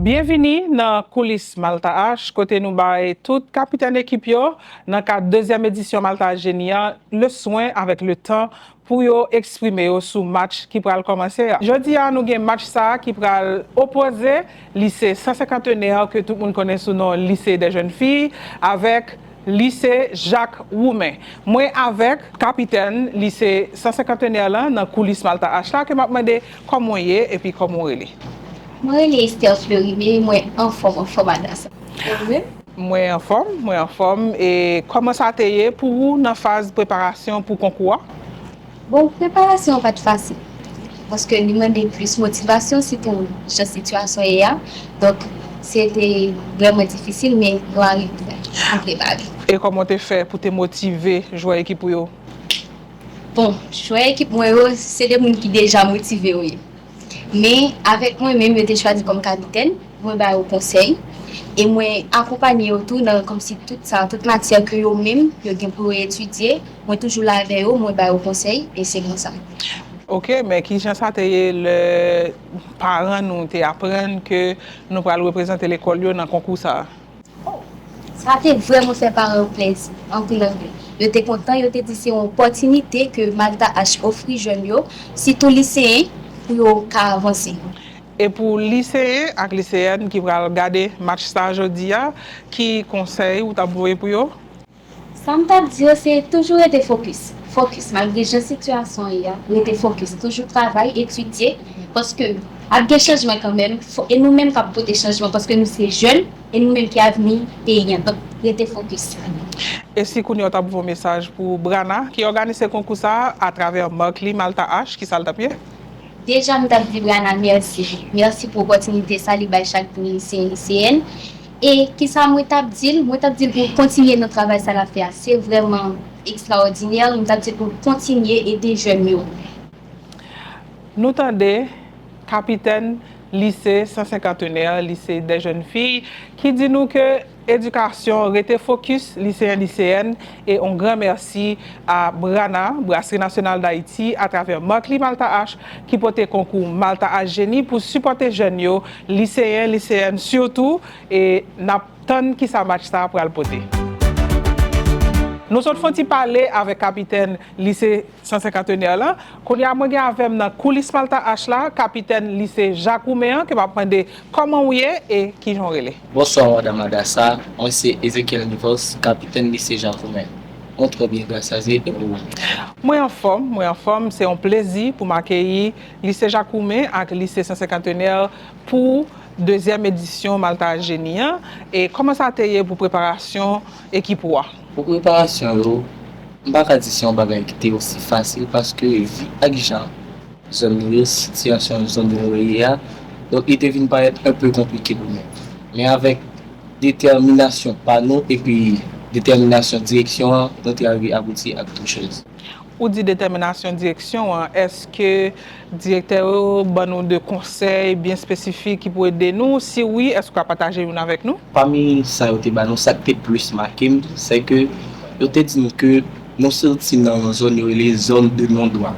Bienvenue dans Coulisses Malta H, côté nous bail tout capitaine d'équipe yo dans la deuxième édition Malta Génia, le soin avec le temps pour yo exprimer yo sous match qui pral commencer. Jeudi nous avons match ça qui pral opposer lycée 151 que tout le monde connaît sous nom lycée des jeunes filles avec lycée Jacques Roumain. Moi avec capitaine lycée 151 là dans Coulisses Malta H là que m'a demandé comment y est et puis comment il est. Moi, les Estelle Fleury, mais moi, en forme à ça. Moi en forme. Et comment ça a été pour vous dans la phase de préparation pour le concours? Bon, préparation pas facile. Parce que nous demandons plus de motivation, c'est pour cette situation hier. Donc, c'était vraiment difficile, mais nous arrivons à préparer. Et comment tu fait pour te motiver à jouer l'équipe pour vous? Bon, jouer l'équipe, moi, c'est des gens qui sont déjà motivés. Oui. Mais avec moi-même, je choisi comme capitaine, moi, je au conseil. Et moi, accompagner autour, comme si toute matière que moi-même, je pour étudier, moi, toujours là avec eux, moi, je au conseil, et c'est comme ça. Ok, mais qui ça le parents nous apprennent que nous allons représenter l'école dans le concours ça? Ça a vraiment fait par un plaisir, en plus anglais. J'étais content, j'étais dit c'est une opportunité que Malta H offre aux jeunes, surtout lycéens, pour avancer. Et pour lycéens et lycéennes qui vont regarder le match ça aujourd'hui, qui conseille ou t'as pour eux? Ça me dit c'est toujours être focus. Focus, malgré la situation, être focus, toujours travailler, étudier, parce que avec des changements quand même, et nous-mêmes qui avons des changements, parce que nous sommes jeunes, et nous-mêmes qui avons mis pays, donc être focus. Et si vous avez un message pour Brana, qui organise ce concours ça à travers Markly Malta H, qui s'alta pied? Déjà, nous avons dit Brana, merci. Merci pour l'opportunité, salut à chaque lycéenne. Et qui ça, moi t'ai dit pour continuer notre travail, ça l'a fait. C'est vraiment extraordinaire. Nous t'ai dit pour continuer et aider les jeunes. Nous tendez capitaine lycée 151, lycée des jeunes filles, qui dit nous que l'éducation était focus lycéenne et un grand merci à Brana, Brasserie nationale d'Haïti, à travers Markly Malta H, qui porte concours Malta H Génie pour supporter jeunes lycéens, lycéennes surtout, et n'attend qui ça match ça pour le porter. Nous sommes font parler avec capitaine lycée 151 là, qu'on y a moi avec dans Coulisses Malta H là, capitaine lycée Jacques Roumain qui m'a demandé comment vous est et qui j'en relais. Bonsoir madame Adassa, moi c'est Ezekiel Nivos, capitaine lycée Jacques Roumain. On très bien grâce à Dieu et vous. Moi en forme, c'est un plaisir pour m'accueillir lycée Jacques Roumain avec lycée 151 pour deuxième édition Malta Génie. Et comment ça a été pour préparation équipe ou? Pour préparation, je ne peux pas dire si on va être aussi facile parce que vu avec gens, la situation de donc il devient paraître un peu compliqué pour nous. Mais avec détermination par nous et puis détermination direction, nous avons abouti à toutes choses. Ou dit détermination direction, est-ce que directeur bon de conseils bien spécifiques qui pourraient aider nous? Si oui, est-ce qu'on va partager une avec nous? Parmi ça, ça qui plus marqué, c'est que vous avez dit que nous sommes dans une zone les zones de non-droit.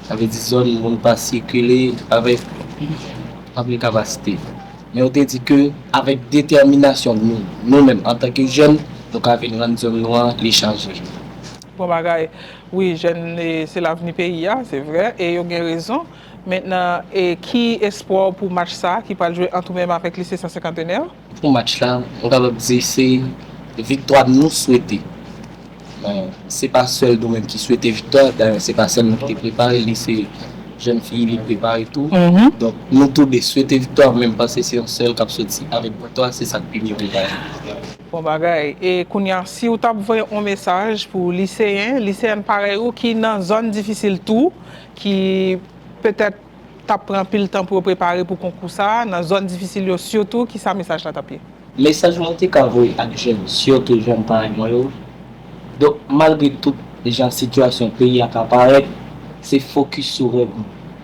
Ça veut dire zone où on ne peut pas circuler avec capacité. Mais vous avez dit que avec détermination, nous-mêmes, en tant que jeunes, nous avons une zone noire, les changer. Bon bagaille, oui, c'est l'avenir pays, c'est vrai, et vous avez raison. Maintenant, et qui espoir pour match ça, qui va jouer en tout même avec lycée 151? Pour match là, on va dire c'est victoire nous souhaiter. C'est pas seul nous-mêmes qui souhaitons victoire, c'est pas seul nous qui préparé lycée jeune fille, qui prépare et tout. Donc nous tous les souhaiter victoire même parce que c'est un seul qui a sorti avec victoire, c'est ça qui est Bon bagaille. Et Kounia, si vous avez un message pour lycéens pareil ou qui dans une zone difficile tout, qui peut-être prend plus le temps pour préparer pour concours ça, dans une zone difficile surtout, qui ça message là tapé? Message monté qu'envoyer à des jeunes, surtout jeunes pareil moi. Donc malgré toute les situation pays à apparaître, c'est focus sur rêve.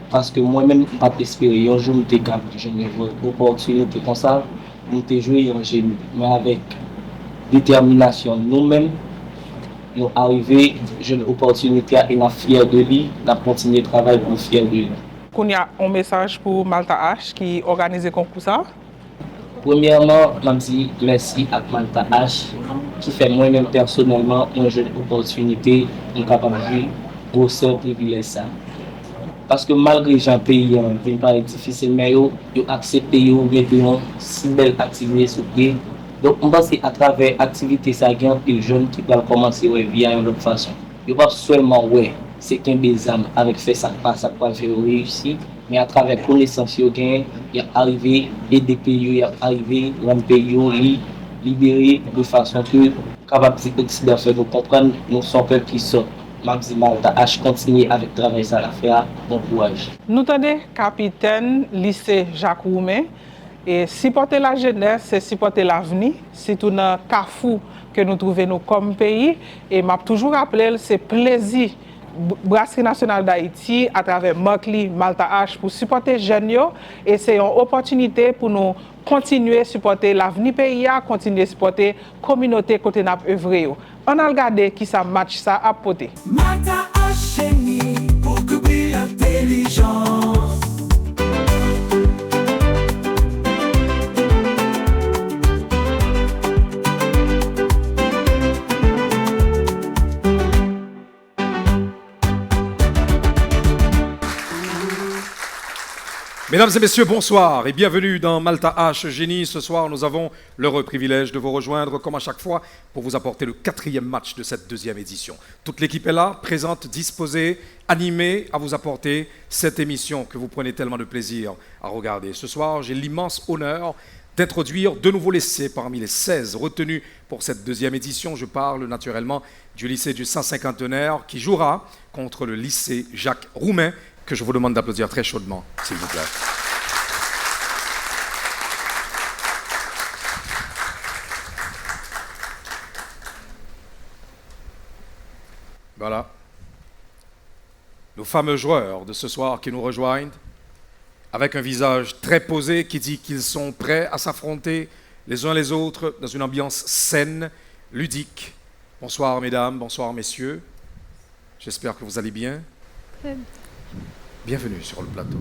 Parce que moi-même, je pas espérer un jour je capable de jouer une opportunité comme ça, nous te jouer en génie, mais avec détermination nous-mêmes, nous arriver j'ai une opportunité et nous fiers de lui, nous continuer de travailler pour fier de lui. Qu'on y a un message pour Malta H qui organise le concours ça? Premièrement, je dis merci à Malta H qui fait moi-même personnellement une jeune opportunité de capable de grosseur privilège ça. Parce que malgré les pays qui paraît difficile, mais ils acceptent de mettre une si belle activité sur pied. Donc, on pense qu'à travers l'activité, ça y a des jeunes qui peuvent commencer à via une autre façon. Ils ne pas seulement, c'est qu'un des âmes avec fait ça passe, ça peut réussir, mais à travers la connaissance, il y a arrivé, et des pays, il y a arrivé, un pays libéré de façon que capable de faire nous comprendre, nous sommes peuple qui sort. Maximal, H continuer avec le travail ça la faire, bon courage. Nous tenons capitaine lycée Jacques Roumain et supporter la jeunesse, c'est supporter l'avenir, c'est tout dans Carrefour que nous trouvons comme pays et m'a toujours rappelé c'est plaisir Brasserie nationale d'Haïti à travers Markli, Malta H pour supporter jeunes et c'est une opportunité pour nous continuer à supporter l'avenir pays, continuer à supporter la communauté côté n'a œuvré. On a regardé qui ça match ça à poter. Malta H génie pour couvrir l'intelligence. Mesdames et messieurs, bonsoir et bienvenue dans Malta H Génie. Ce soir, nous avons l'heureux privilège de vous rejoindre, comme à chaque fois, pour vous apporter le 4e match de cette 2e édition. Toute l'équipe est là, présente, disposée, animée à vous apporter cette émission que vous prenez tellement de plaisir à regarder. Ce soir, j'ai l'immense honneur d'introduire de nouveaux lycées parmi les 16 retenus pour cette 2e édition. Je parle naturellement du lycée du Saint-Cinquantenaire qui jouera contre le lycée Jacques Roumain, que je vous demande d'applaudir très chaudement, s'il vous plaît. Voilà. Nos fameux joueurs de ce soir qui nous rejoignent, avec un visage très posé qui dit qu'ils sont prêts à s'affronter les uns les autres dans une ambiance saine, ludique. Bonsoir mesdames, bonsoir messieurs. J'espère que vous allez bien. Bienvenue sur le plateau.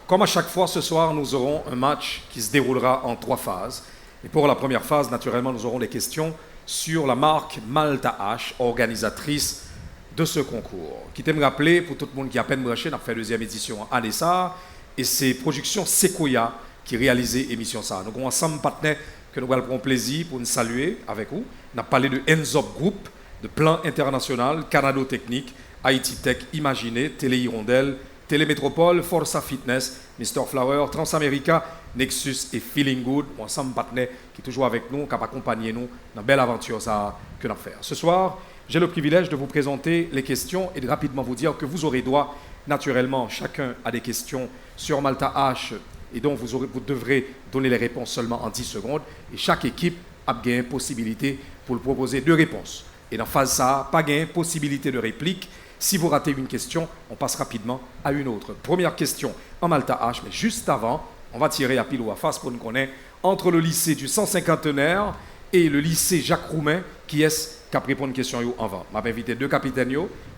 Comme à chaque fois, ce soir, nous aurons un match qui se déroulera en 3 phases. Et pour la première phase, naturellement, nous aurons des questions sur la marque Malta H, organisatrice de ce concours. Qui t'aime rappeler, pour tout le monde qui a à peine branché, on a fait la 2e édition à Anessa, et c'est Production Sequoia qui réalisait l'émission ça. Nous avons ensemble partenaires que nous allons plaisir pour nous saluer avec vous. On a parlé de Enzop Group, de Plan International, Canado Technique, Haïti Tech, Imaginé, Télé Hirondelle, Télémétropole, Forza Fitness, Mr. Flower, Transamerica, Nexus et Feeling Good, ensemble partenaires qui sont toujours avec nous, qui accompagnent nous dans la belle aventure que nous avons. Ce soir, j'ai le privilège de vous présenter les questions et de rapidement vous dire que vous aurez droit, naturellement, chacun à des questions sur Malta H et donc vous devrez donner les réponses seulement en 10 secondes et chaque équipe a bien possibilité pour le proposer 2 réponses. Et dans phase ça, pas gain, possibilité de réplique. Si vous ratez une question, on passe rapidement à une autre. Première question en Malta H, mais juste avant, on va tirer à pile ou à face pour nous connaître entre le lycée du Saint-Cinquantenaire et le lycée Jacques Roumain, qui est-ce qui a répondu une question avant. Je vais inviter 2 capitaines,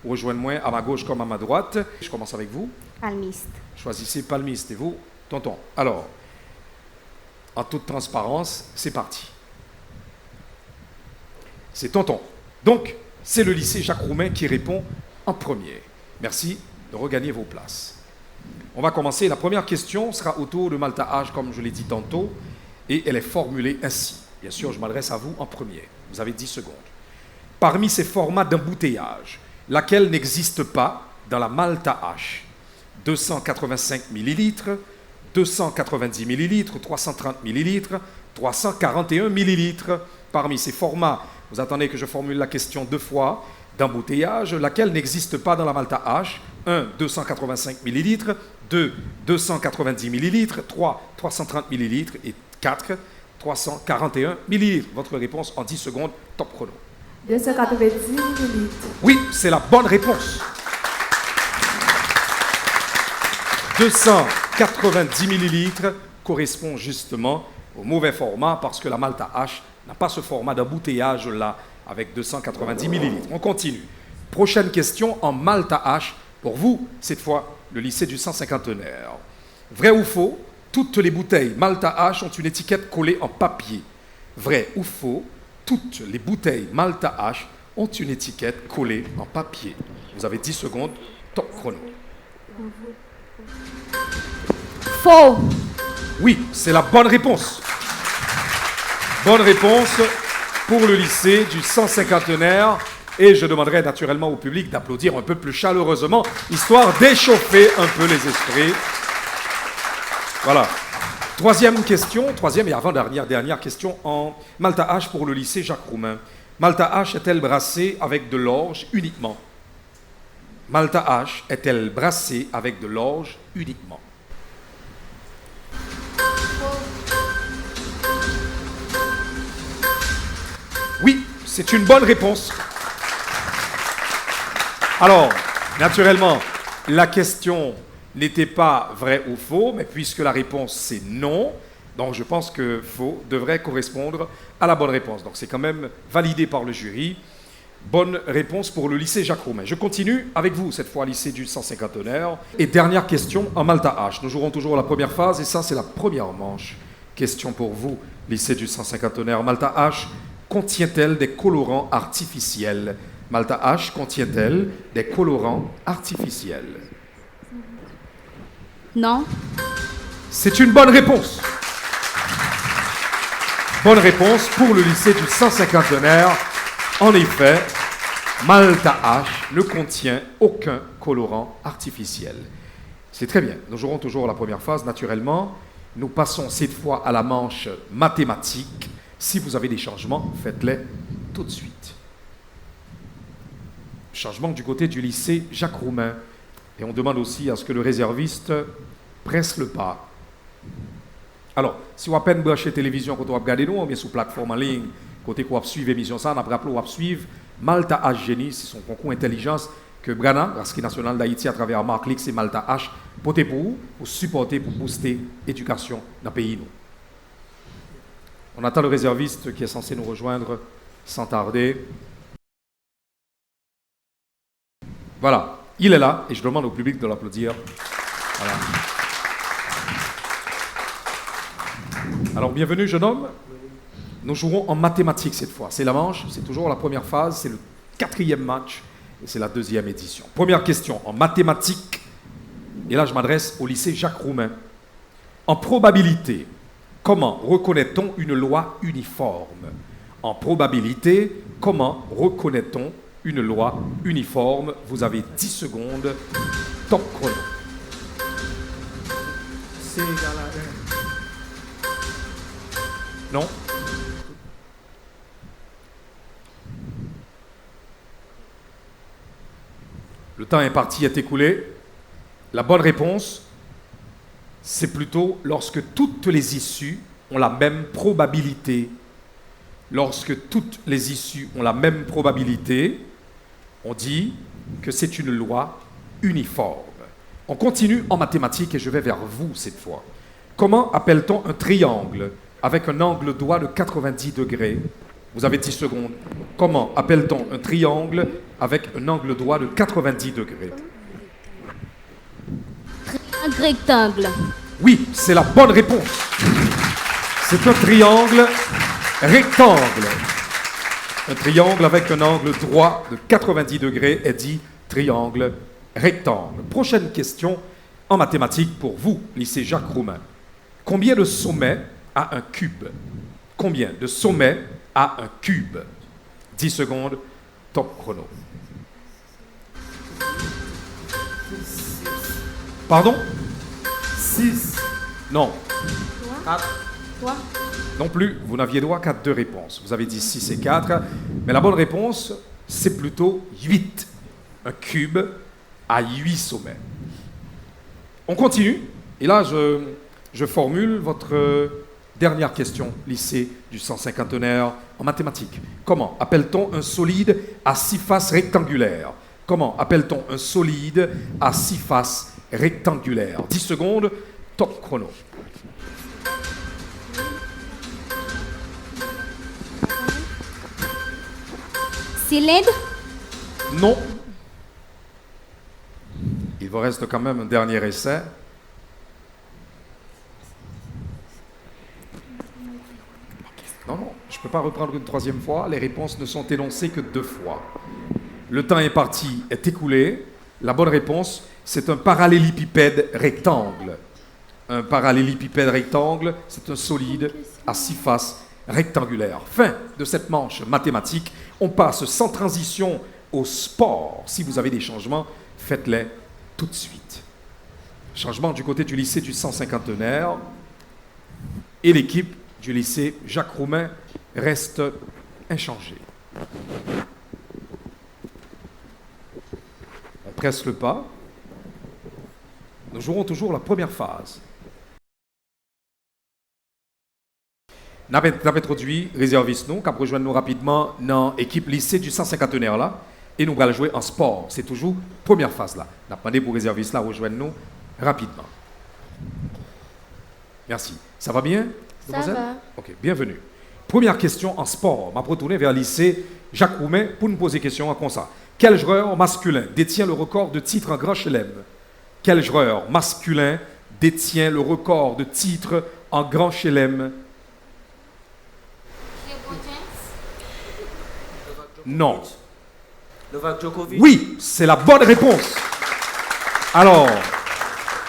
rejoignez-moi à ma gauche comme à ma droite. Je commence avec vous. Palmiste. Choisissez palmiste et vous, tonton. Alors, en toute transparence, c'est parti. C'est tonton. Donc, c'est le lycée Jacques Roumain qui répond en premier. Merci de regagner vos places. On va commencer. La première question sera autour de Malta H, comme je l'ai dit tantôt, et elle est formulée ainsi. Bien sûr, je m'adresse à vous en premier. Vous avez 10 secondes. Parmi ces formats d'embouteillage, laquelle n'existe pas dans la Malta H? 285 ml, 290 ml, 330 ml, 341 ml. Parmi ces formats, vous attendez que je formule la question 2 fois, d'embouteillage, laquelle n'existe pas dans la Malta H. 1, 285 ml, 2, 290 ml, 3, 330 ml et 4, 341 ml. Votre réponse en 10 secondes, top chrono. 290 ml. Oui, c'est la bonne réponse. 290 ml correspond justement au mauvais format parce que la Malta H n'a pas ce format d'embouteillage-là avec 290 ml. On continue. Prochaine question en Malta H. Pour vous, cette fois, le lycée du Saint-Cinquantenaire. Vrai ou faux, toutes les bouteilles Malta H ont une étiquette collée en papier. Vrai ou faux, toutes les bouteilles Malta H ont une étiquette collée en papier. Vous avez 10 secondes, top chrono. Faux. Oui, c'est la bonne réponse. Bonne réponse pour le lycée du 150e. Et je demanderai naturellement au public d'applaudir un peu plus chaleureusement, histoire d'échauffer un peu les esprits. Voilà. Troisième question, troisième et avant-dernière question en Malta H pour le lycée Jacques Roumain. Malta H est-elle brassée avec de l'orge uniquement? Malta H est-elle brassée avec de l'orge uniquement? Oui, c'est une bonne réponse. Alors, naturellement, la question n'était pas vrai ou faux, mais puisque la réponse c'est non, donc je pense que faux devrait correspondre à la bonne réponse. Donc c'est quand même validé par le jury. Bonne réponse pour le lycée Jacques Roumain. Je continue avec vous, cette fois, lycée du 150e. Et dernière question en Malta H. Nous jouerons toujours la première phase, et ça, c'est la première manche. Question pour vous, lycée du 150e. Malta H contient-elle des colorants artificiels? Malta H contient-elle des colorants artificiels? Non. C'est une bonne réponse. Bonne réponse pour le lycée du 150e. En effet, Malta H ne contient aucun colorant artificiel. C'est très bien. Nous jouerons toujours la première phase, naturellement. Nous passons cette fois à la manche mathématique. Si vous avez des changements, faites-les tout de suite. Changement du côté du lycée Jacques Roumain. Et on demande aussi à ce que le réserviste presse le pas. Alors, si vous avez à peine branché télévision quand vous regardez nous, on est sur plateforme en ligne, côté qu'on va suivre l'émission, ça, on a rappelé, on va suivre Malta H Génie, c'est son concours intelligence que Brana, Brasserie nationale d'Haïti, à travers Marc Lix et Malta H, porter pour vous, pour supporter, pour booster l'éducation dans le pays. Nous. On attend le réserviste qui est censé nous rejoindre sans tarder. Voilà, il est là et je demande au public de l'applaudir. Voilà. Alors, bienvenue, jeune homme. Nous jouerons en mathématiques cette fois. C'est la manche, c'est toujours la première phase, c'est le 4e match et c'est la 2e édition. Première question en mathématiques. Et là, je m'adresse au lycée Jacques Roumain. En probabilité, comment reconnaît-on une loi uniforme? En probabilité, comment reconnaît-on une loi uniforme? Vous avez 10 secondes. Top chrono. C'est égal à 1. Non? Le temps imparti est écoulé. La bonne réponse, c'est plutôt lorsque toutes les issues ont la même probabilité. Lorsque toutes les issues ont la même probabilité, on dit que c'est une loi uniforme. On continue en mathématiques et je vais vers vous cette fois. Comment appelle-t-on un triangle avec un angle droit de 90 degrés? Vous avez 10 secondes. Comment appelle-t-on un triangle avec un angle droit de 90 degrés? Un rectangle. Oui, c'est la bonne réponse. C'est un triangle rectangle. Un triangle avec un angle droit de 90 degrés est dit triangle rectangle. Prochaine question en mathématiques pour vous, lycée Jacques Roumain. Combien de sommets a un cube? Combien de sommets a un cube? 10 secondes, top chrono. Pardon? 6. Non. 4. 3. Non plus, vous n'aviez droit qu'à 2 réponses. Vous avez dit 6 et 4, mais la bonne réponse, c'est plutôt 8. Un cube a 8 sommets. On continue, et là, je formule votre dernière question, lycée du 150e en mathématiques. Comment appelle-t-on un solide à 6 faces rectangulaires? Comment appelle-t-on un solide à 6 faces rectangulaires? 10 secondes, top chrono. Cylindre. Non. Il vous reste quand même un dernier essai. ne peux pas reprendre une troisième fois. Les réponses ne sont énoncées que 2 fois. Le temps imparti est écoulé. La bonne réponse, c'est un parallélépipède rectangle. Un parallélépipède rectangle, c'est un solide à 6 faces rectangulaires. Fin de cette manche mathématique. On passe sans transition au sport. Si vous avez des changements, faites-les tout de suite. Changement du côté du lycée du 150e et l'équipe du lycée Jacques Roumain reste inchangée. On presse le pas. Nous jouerons toujours la première phase. Nous avons introduit réserviste nous, qui a rejoint nous rapidement dans l'équipe lycée du 150e là, et nous allons jouer en sport. C'est toujours première phase là. Nous avons demandé pour réserviste là rejoindre nous rapidement. Merci. Ça va bien, mademoiselle? Ça va. Ok, bienvenue. Première question en sport. Je vais retourner vers le lycée Jacques Roumain pour nous poser question comme ça. Quel joueur masculin détient le record de titres en Grand Chelem? Quel joueur masculin détient le record de titres en Grand Chelem? Non. Novak Djokovic. Oui, c'est la bonne réponse. Alors,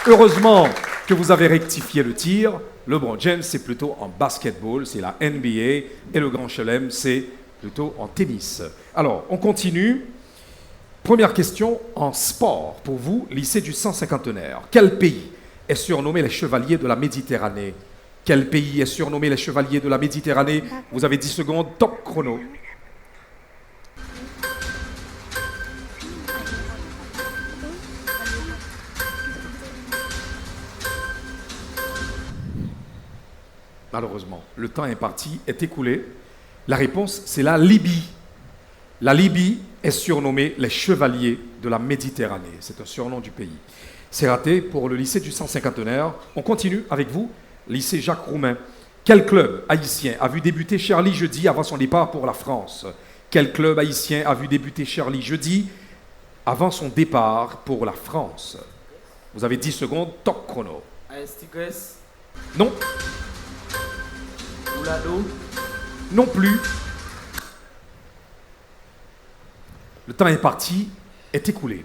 heureusement que vous avez rectifié le tir. LeBron James, c'est plutôt en basketball, c'est la NBA. Et le Grand Chelem, c'est plutôt en tennis. Alors, on continue. Première question en sport pour vous, lycée du 150e. Quel pays est surnommé les chevaliers de la Méditerranée? Quel pays est surnommé les chevaliers de la Méditerranée? Vous avez 10 secondes, top chrono. Malheureusement, le temps imparti est écoulé. La réponse, c'est la Libye. La Libye est surnommée les chevaliers de la Méditerranée. C'est un surnom du pays. C'est raté pour le lycée du 150e. On continue avec vous, lycée Jacques Roumain. Quel club haïtien a vu débuter Charlie jeudi avant son départ pour la France? Quel club haïtien a vu débuter Charlie jeudi avant son départ pour la France? Vous avez 10 secondes, top chrono. AS Tigres. Non, Oulado. non plus. Le temps imparti est écoulé.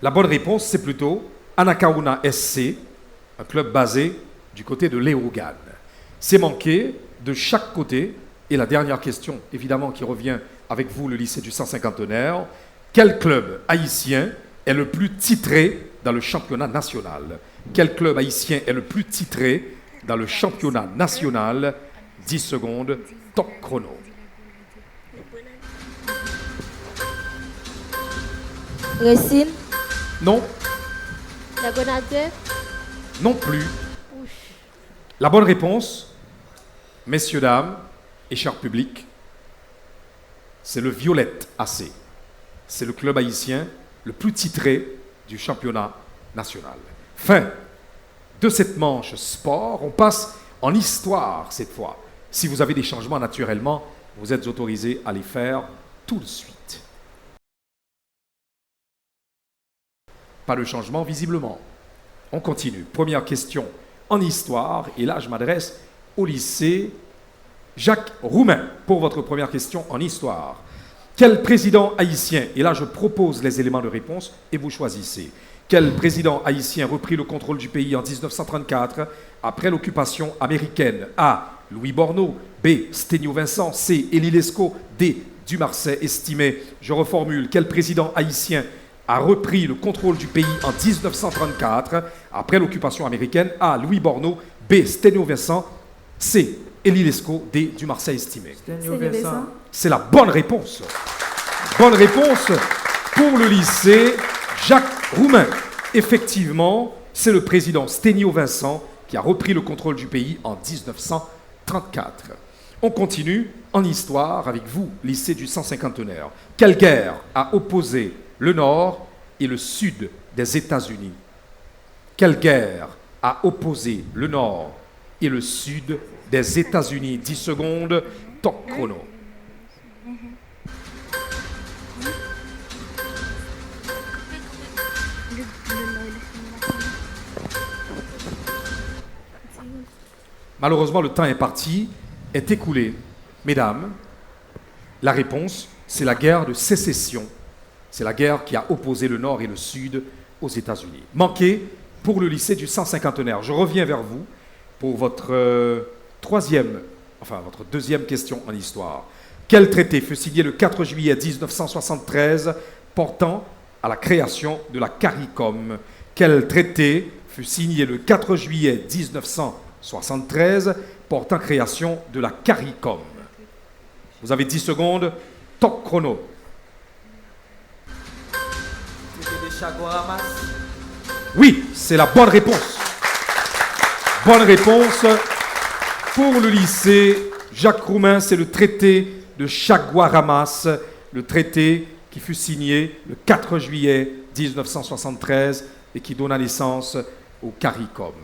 La bonne réponse, c'est plutôt Anacaona SC, un club basé du côté de Léogane. C'est manqué de chaque côté. Et la dernière question, évidemment, qui revient avec vous, le lycée du 150e. Quel club haïtien est le plus titré dans le championnat national? Quel club haïtien est le plus titré dans le championnat national? 10 secondes, top chrono. Racine, Non, la Grenadier, non plus. La bonne réponse, messieurs, dames et cher public, c'est le Violette AC. C'est le club haïtien le plus titré du championnat national. Fin de cette manche sport. On passe en histoire cette fois. Si vous avez des changements naturellement, vous êtes autorisés à les faire tout de suite. Pas de changement visiblement. On continue. Première question en histoire. Et là, je m'adresse au lycée Jacques Roumain pour votre première question en histoire. Quel président haïtien, et là je propose les éléments de réponse et vous choisissez. Quel président haïtien reprit le contrôle du pays en 1934 après l'occupation américaine? A. Louis Borneau. B. Sténio Vincent. C. Élie Lescaut. D. Dumarsais estimé. Je reformule. Quel président haïtien a repris le contrôle du pays en 1934 après l'occupation américaine? A. Louis Borneau. B. Sténio Vincent. C. Élie Lescaut. D. Dumarsais estimé. Sténio Vincent. C'est la bonne réponse. Bonne réponse pour le lycée Jacques Roumain. Effectivement, c'est le président Sténio Vincent qui a repris le contrôle du pays en 1934. On continue en histoire avec vous, lycée du 150e. Quelle guerre a opposé le nord et le sud des États-Unis? Quelle guerre a opposé le nord et le sud des États-Unis? 10 secondes, top chrono. Malheureusement, le temps imparti est écoulé. Mesdames, la réponse, c'est la guerre de sécession. C'est la guerre qui a opposé le Nord et le Sud aux États-Unis. Manqué pour le lycée du 150e. Je reviens vers vous pour votre votre deuxième question en histoire. Quel traité fut signé le 4 juillet 1973 portant à la création de la CARICOM? Quel traité fut signé le 4 juillet 1973 portant création de la CARICOM? Vous avez 10 secondes. Top chrono. Oui, c'est la bonne réponse. Bonne réponse pour le lycée Jacques Roumain, c'est le traité de Chaguaramas, le traité qui fut signé le 4 juillet 1973 et qui donna naissance au CARICOM.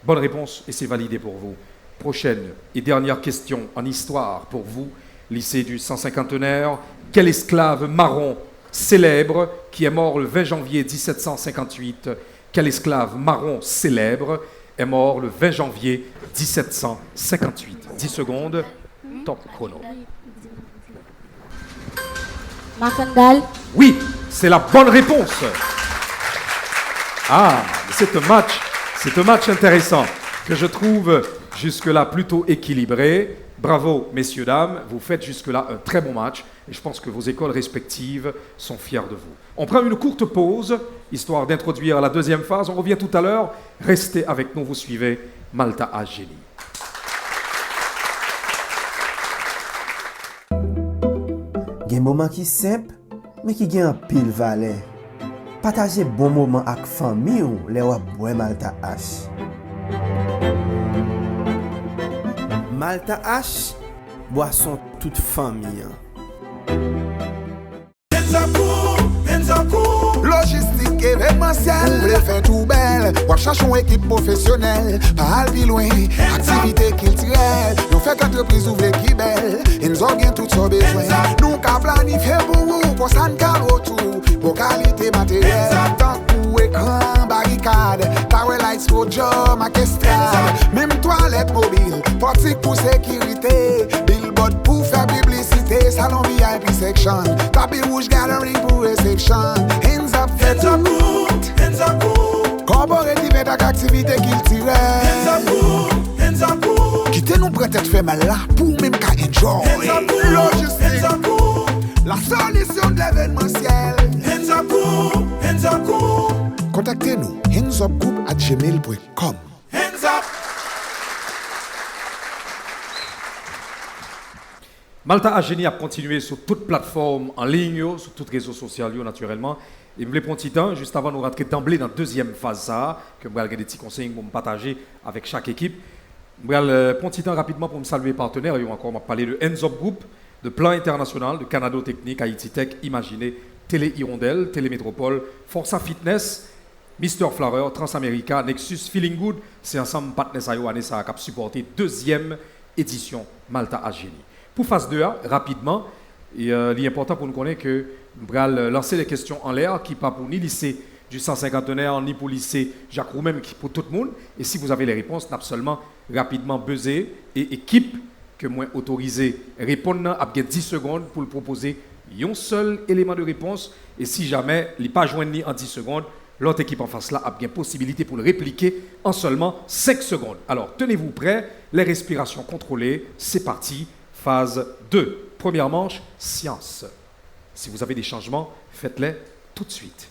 Bonne réponse et c'est validé pour vous. Prochaine et dernière question en histoire pour vous, lycée du 150e. Quel esclave marron célèbre qui est mort le 20 janvier 1758? Quel esclave marron célèbre est mort le 20 janvier 1758? 10 secondes, top chrono. Macandal. Oui, c'est la bonne réponse. Ah, c'est un match intéressant que je trouve jusque-là plutôt équilibré. Bravo, messieurs, dames, vous faites jusque-là un très bon match et je pense que vos écoles respectives sont fières de vous. On prend une courte pause, histoire d'introduire la deuxième phase. On revient tout à l'heure. Restez avec nous, vous suivez Malta H Génie. Gen moment qui simple, mais qui gen pile valeur. Partager bon moment avec famille ou les wap boire Malta H. Malta H, boisson toute famille. Logistique événementielle, vous voulez faire tout belle. Ou chercher une équipe professionnelle, pas aller loin. Activité culturelle, nous fait qu'entreprise ouvre qui belle. Et nous avons tout ce besoin. Nous avons planifié pour vous, pour ça nous avons retour. Pour qualité matérielle, tant pour écran, barricade, tower lights pour job, orchestral. Même toilette mobile, portique pour sécurité. Billboard pour faire publicité, salon VIP section. Tapis rouge gathering pour réception. Hands up, faites up, hands up, corporative et activité culturelle. Hands up, quittez nous peut-être fait mal là pour même qu'à enjoy. Logistique, la solution de l'événementiel. Hands up, contactez-nous, handsupgroup@gmail.com. Hands up. Malta H Génie a continué sur toute plateforme en ligne, sur toutes les réseaux sociaux naturellement. Et je voulais prendre un petit temps, juste avant de nous rentrer d'emblée dans la deuxième phase, ça, que je vais avoir des petits conseils pour me partager avec chaque équipe. Je vais prendre un petit temps rapidement pour me saluer les partenaires. Et encore, on va parler de Hands Up Group, de Plan International, de Canado Technique, Haïti Tech, Imaginé, Télé Hirondelle, Télé Métropole, Forza Fitness, Mr. Flower, Transamerica, Nexus, Feeling Good. C'est ensemble partenaires à Yoanessa qui a supporté deuxième édition Malta H Génie. Pour phase 2A, rapidement, il est important pour nous connaître que nous allons lancer les questions en l'air, qui ne pas pour ni lycée du 150e, ni pour lycée Jacques Roumain, mais qui pour tout le monde. Et si vous avez les réponses, n'a seulement rapidement buzzer et équipe que moi autorisé répondre à 10 secondes pour le proposer un seul élément de réponse. Et si jamais il n'est pas joint ni en 10 secondes, l'autre équipe en face là a bien possibilité pour le répliquer en seulement 5 secondes. Alors tenez-vous prêts, les respirations contrôlées, c'est parti. Phase 2. Première manche, science. Si vous avez des changements, faites-les tout de suite.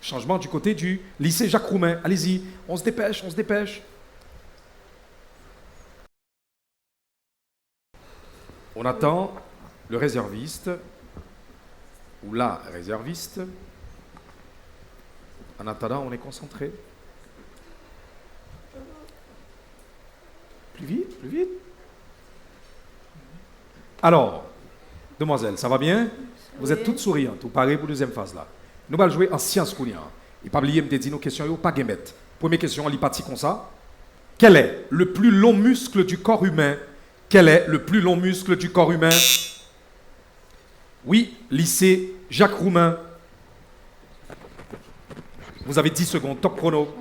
Changement du côté du lycée Jacques Roumain. Allez-y, on se dépêche, on se dépêche. On attend le réserviste ou la réserviste. En attendant, on est concentré. Plus vite, plus vite. Alors, demoiselle, ça va bien? Vous êtes toutes souriantes, vous parlez pour la deuxième phase là. Nous allons jouer en sciences courant. Et pas oublier de dire nos questions, pas guémette. Première question, on lit partie comme ça. Quel est le plus long muscle du corps humain? Quel est le plus long muscle du corps humain? Oui, lycée Jacques Roumain. Vous avez 10 secondes, top chrono.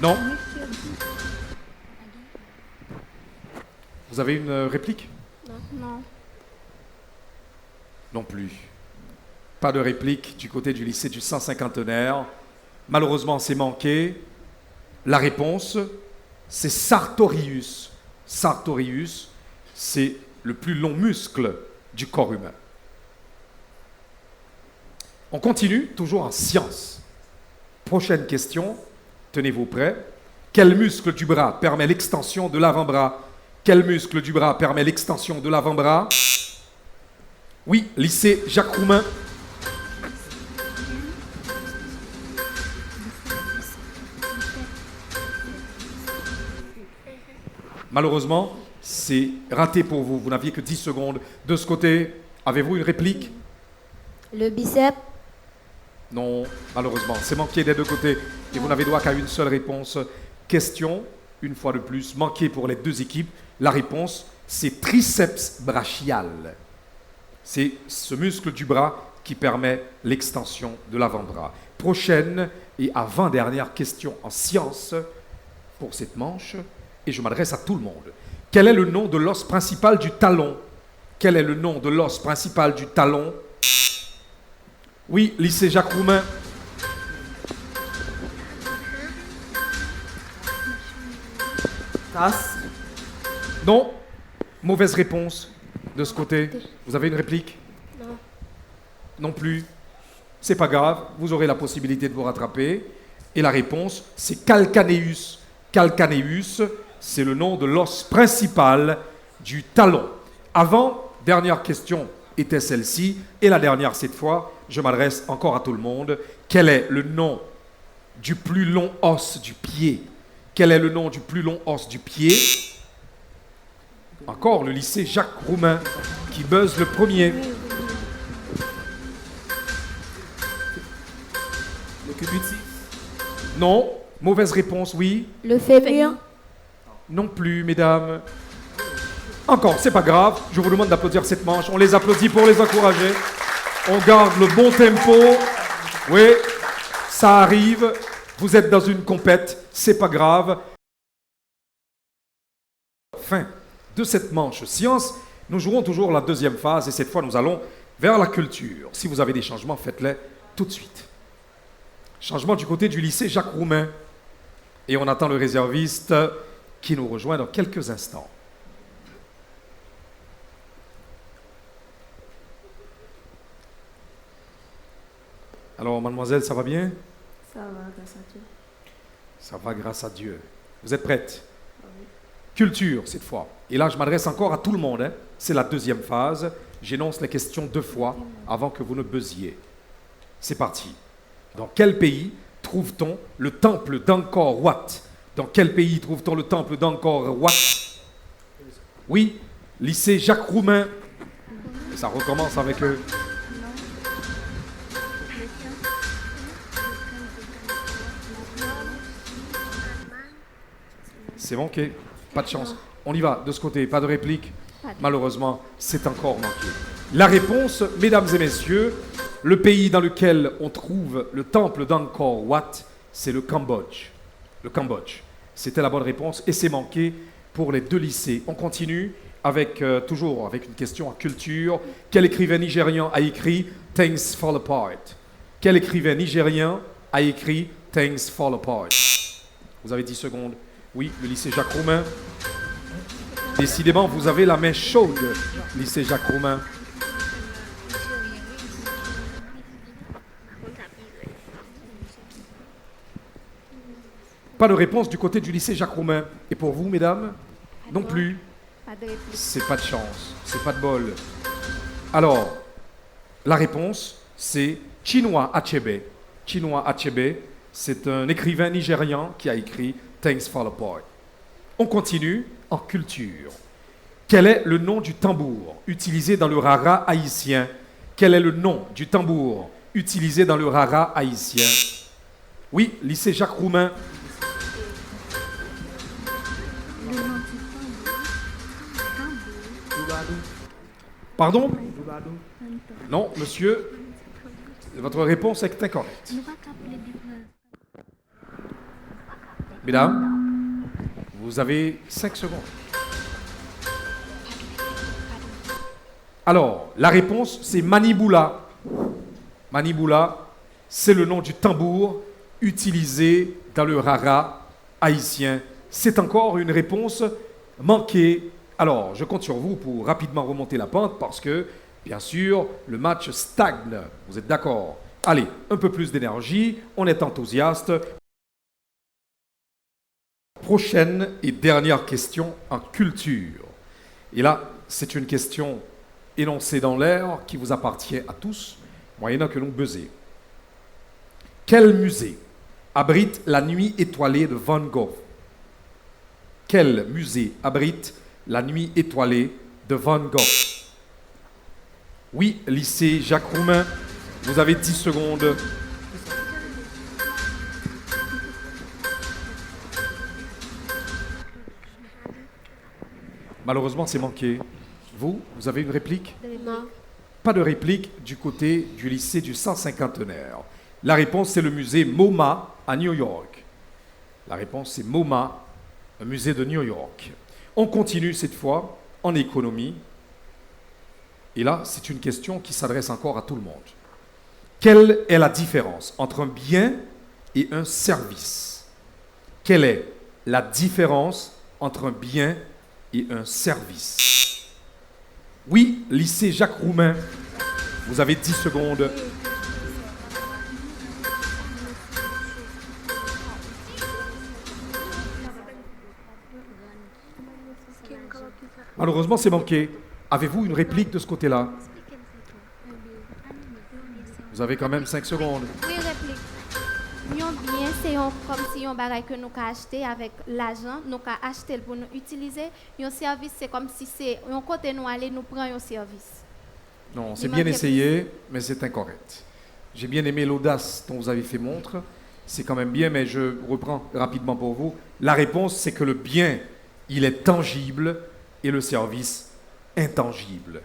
Non. Vous avez une réplique? Non. Non plus. Pas de réplique du côté du lycée du Saint-Cinquantenaire. Malheureusement, c'est manqué. La réponse, c'est Sartorius. Sartorius, c'est le plus long muscle du corps humain. On continue, toujours en sciences. Prochaine question, tenez-vous prêts. Quel muscle du bras permet l'extension de l'avant-bras? Quel muscle du bras permet l'extension de l'avant-bras? Oui, lycée Jacques Roumain. Malheureusement, c'est raté pour vous. Vous n'aviez que 10 secondes. De ce côté, avez-vous une réplique? Le biceps. Non, malheureusement. C'est manqué des deux côtés. Et vous n'avez droit qu'à une seule réponse. Question, une fois de plus, manqué pour les deux équipes. La réponse, c'est triceps brachial. C'est ce muscle du bras qui permet l'extension de l'avant-bras. Prochaine et avant-dernière question en sciences pour cette manche. Et je m'adresse à tout le monde. Quel est le nom de l'os principal du talon? Quel est le nom de l'os principal du talon? Oui, lycée Jacques Roumain. Tasse. Non. Mauvaise réponse de ce côté. Vous avez une réplique? Non. Non plus. C'est pas grave, vous aurez la possibilité de vous rattraper. Et la réponse, c'est calcaneus. Calcaneus, c'est le nom de l'os principal du talon. Avant, dernière question était celle-ci. Et la dernière, cette fois, je m'adresse encore à tout le monde. Quel est le nom du plus long os du pied? Quel est le nom du plus long os du pied? Encore le lycée Jacques Roumain qui buzz le premier. Le cubitus. Non. Mauvaise réponse, oui. Le fémur. Non plus, mesdames. Encore, c'est pas grave. Je vous demande d'applaudir cette manche. On les applaudit pour les encourager. On garde le bon tempo. Oui, ça arrive. Vous êtes dans une compète. C'est pas grave. Fin de cette manche science. Nous jouerons toujours la deuxième phase et cette fois nous allons vers la culture. Si vous avez des changements, faites-les tout de suite. Changement du côté du lycée Jacques Roumain. Et on attend le réserviste qui nous rejoint dans quelques instants. Alors, mademoiselle, ça va bien? Ça va, grâce à Dieu. Ça va grâce à Dieu. Vous êtes prête? Oui. Culture, cette fois. Et là, je m'adresse encore à tout le monde. C'est la deuxième phase. J'énonce les questions 2 fois avant que vous ne buzziez. C'est parti. Dans quel pays trouve-t-on le temple d'Angkor Wat? Dans quel pays trouve-t-on le temple d'Angkor Wat? Oui, lycée Jacques Roumain. Et ça recommence avec eux. C'est manqué. Pas de chance. On y va, de ce côté. Pas de réplique. Malheureusement, c'est encore manqué. La réponse, mesdames et messieurs, le pays dans lequel on trouve le temple d'Angkor Wat, c'est le Cambodge. Le Cambodge. C'était la bonne réponse et c'est manqué pour les deux lycées. On continue avec, toujours avec une question en culture. Quel écrivain nigérian a écrit Things Fall Apart? Quel écrivain nigérian a écrit Things Fall Apart? Vous avez 10 secondes. Oui, le lycée Jacques Roumain. Décidément, vous avez la main chaude, lycée Jacques Roumain. Pas de réponse du côté du lycée Jacques Roumain. Et pour vous, mesdames? Non plus. C'est pas de chance, c'est pas de bol. Alors, la réponse, c'est Chinua Achebe. Chinua Achebe, c'est un écrivain nigérian qui a écrit Things Fall Apart. On continue en culture. Quel est le nom du tambour utilisé dans le rara haïtien? Quel est le nom du tambour utilisé dans le rara haïtien? Oui, lycée Jacques Roumain. Pardon? Non, monsieur, votre réponse est incorrecte. Mesdames, vous avez 5 secondes. Alors, la réponse, c'est Maniboula. Maniboula, c'est le nom du tambour utilisé dans le rara haïtien. C'est encore une réponse manquée. Alors, je compte sur vous pour rapidement remonter la pente parce que, bien sûr, le match stagne. Vous êtes d'accord? Allez, un peu plus d'énergie, on est enthousiaste. Prochaine et dernière question en culture. Et là, c'est une question énoncée dans l'air qui vous appartient à tous, moyennant que l'on buzzer. Quel musée abrite la nuit étoilée de Van Gogh? Quel musée abrite la nuit étoilée de Van Gogh? Oui, lycée Jacques Roumain, vous avez 10 secondes. Malheureusement, c'est manqué. Vous avez une réplique? Non. Pas de réplique du côté du lycée du 150enaire. La réponse, c'est le musée MoMA à New York. La réponse, c'est MoMA, un musée de New York. On continue cette fois en économie. Et là, c'est une question qui s'adresse encore à tout le monde. Quelle est la différence entre un bien et un service? Quelle est la différence entre un bien et un service? Oui, lycée Jacques Roumain, vous avez 10 secondes. Malheureusement, c'est manqué. Avez-vous une réplique de ce côté-là? Vous avez quand même 5 secondes. Oui, réplique. Yon bien, c'est comme si on bagage que nous avons acheté avec l'argent, nous avons acheté pour nous utiliser. Un service, c'est comme si c'est un côté nous aller, nous prendre un service. Non, c'est bien essayé, mais c'est incorrect. J'ai bien aimé l'audace dont vous avez fait montre. C'est quand même bien, mais je reprends rapidement pour vous. La réponse, c'est que le bien, il est tangible et le service, intangible.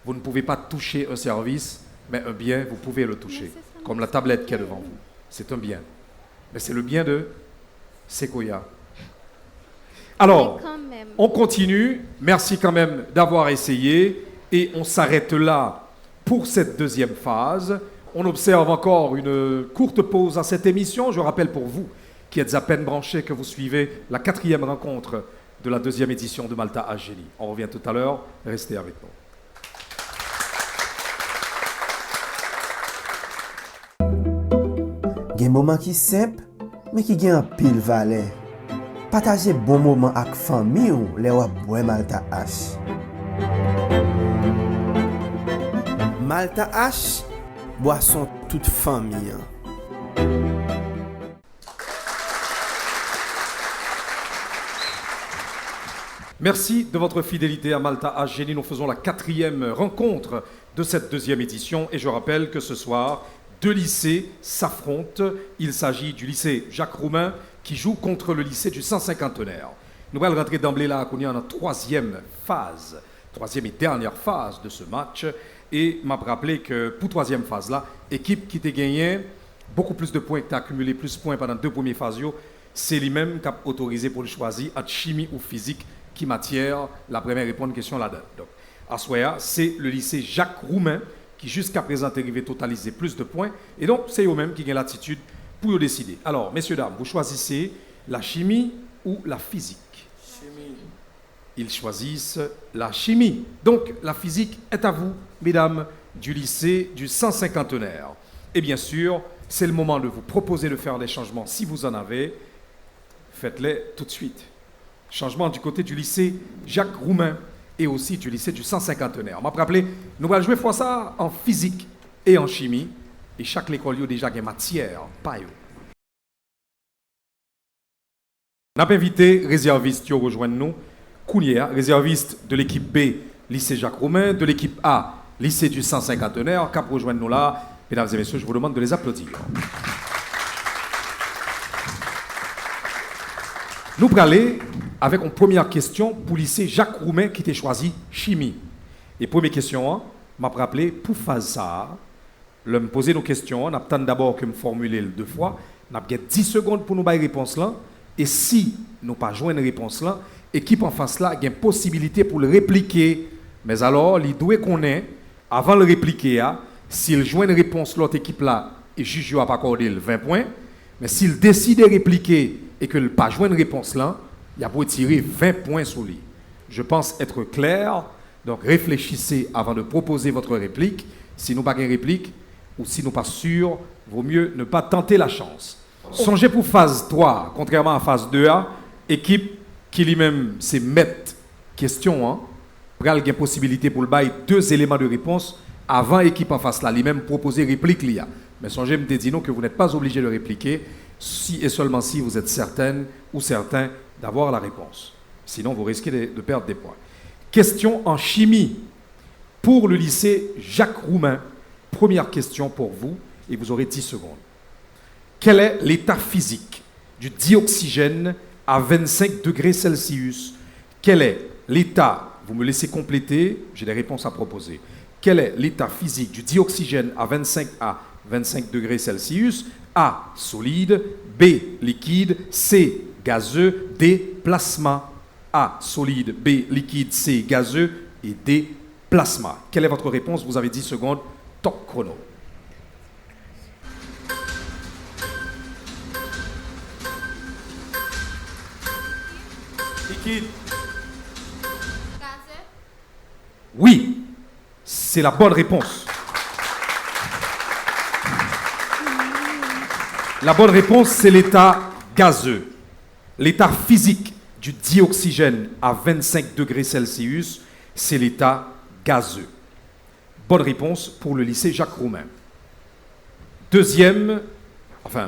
Vous ne pouvez pas toucher un service, mais un bien, vous pouvez le toucher. Comme la tablette qui est devant vous. C'est un bien. Mais c'est le bien de Sequoia. Alors, on continue. Merci quand même d'avoir essayé. Et on s'arrête là pour cette deuxième phase. On observe encore une courte pause à cette émission. Je rappelle pour vous qui êtes à peine branchés que vous suivez la 4e rencontre de la 2e édition de Malta H Génie. On revient tout à l'heure. Restez avec nous. Gen moment qui simple, mais qui gen un pile valet. Partager bon moment avec famille ou les wap boire Malta H. Malta H, boisson toute famille. Merci de votre fidélité à Malta H Génie. Nous faisons la 4e rencontre de cette 2e édition. Et je rappelle que ce soir, 2 lycées s'affrontent. Il s'agit du lycée Jacques Roumain qui joue contre le lycée du 150enaire. Nous allons rentrer d'emblée là, qu'on est en 3e phase, 3e et dernière phase de ce match. Et m'a rappelé que pour 3e phase là, équipe qui t'a gagné beaucoup plus de points, qui t'a accumulé plus de points pendant 2 premières phases, c'est lui-même qui a autorisé pour le choisir entre chimie ou physique qui matière. La première répond à une question là-dedans. Donc, à Soya, c'est le lycée Jacques Roumain qui jusqu'à présent est arrivé à totaliser plus de points. Et donc, c'est eux-mêmes qui ont l'attitude pour décider. Alors, messieurs, dames, vous choisissez la chimie ou la physique? Chimie. Ils choisissent la chimie. Donc, la physique est à vous, mesdames, du lycée du 150enaire. Et bien sûr, c'est le moment de vous proposer de faire des changements. Si vous en avez, faites-les tout de suite. Changement du côté du lycée Jacques Roumain et aussi du lycée du 150enaire. On m'a rappelé, nous allons jouer fois ça en physique et en chimie. Et chaque école a déjà une matière, pas eux. On a invité réservistes qui rejoignent nous. Kounia, réserviste de l'équipe B, lycée Jacques Roumain, de l'équipe A, lycée du 150enaire, qui rejoignent nous là. Mesdames et messieurs, je vous demande de les applaudir. Nous allons aller avec une première question pour le lycée Jacques Roumain qui a choisi chimie. Et première question, m'a rappelé pour faire ça, me poser nos questions, on attend d'abord que me formuler 2 fois, on a 10 secondes pour nous donner réponse là. Et si nous pas joindre une réponse là, l'équipe en face là a une possibilité pour le répliquer. Mais alors, il doit qu'on ait, avant de le répliquer, s'il joint une réponse l'autre équipe là, et juge n'a pas accordé 20 points, mais s'il décide de répliquer et que le pas joint une réponse là, il a pour tirer 20 points sur lui. Je pense être clair, donc réfléchissez avant de proposer votre réplique. Si nous pas une réplique, ou si nous pas sûr, vaut mieux ne pas tenter la chance. Songez pour phase 3, contrairement à phase 2A, équipe qui lui-même c'est mettre question, pral gen possibilité pour le bail 2 éléments de réponse avant équipe en face là, lui-même proposer réplique l'IA. Mais songez me dire que vous n'êtes pas obligé de répliquer si et seulement si vous êtes certaine ou certain d'avoir la réponse. Sinon vous risquez de perdre des points. Question en chimie pour le lycée Jacques Roumain. Première question pour vous et vous aurez 10 secondes. Quel est l'état physique du dioxygène à 25 degrés Celsius? Quel est l'état, vous me laissez compléter, j'ai des réponses à proposer. Quel est l'état physique du dioxygène à 25 degrés Celsius? A, solide, B, liquide, C, gazeux, D, plasma. A, solide, B, liquide, C, gazeux et D, plasma. Quelle est votre réponse? Vous avez 10 secondes, top chrono. Liquide. Gazeux. Oui, c'est la bonne réponse. La bonne réponse, c'est l'état gazeux. L'état physique du dioxygène à 25 degrés Celsius, c'est l'état gazeux. Bonne réponse pour le lycée Jacques Roumain.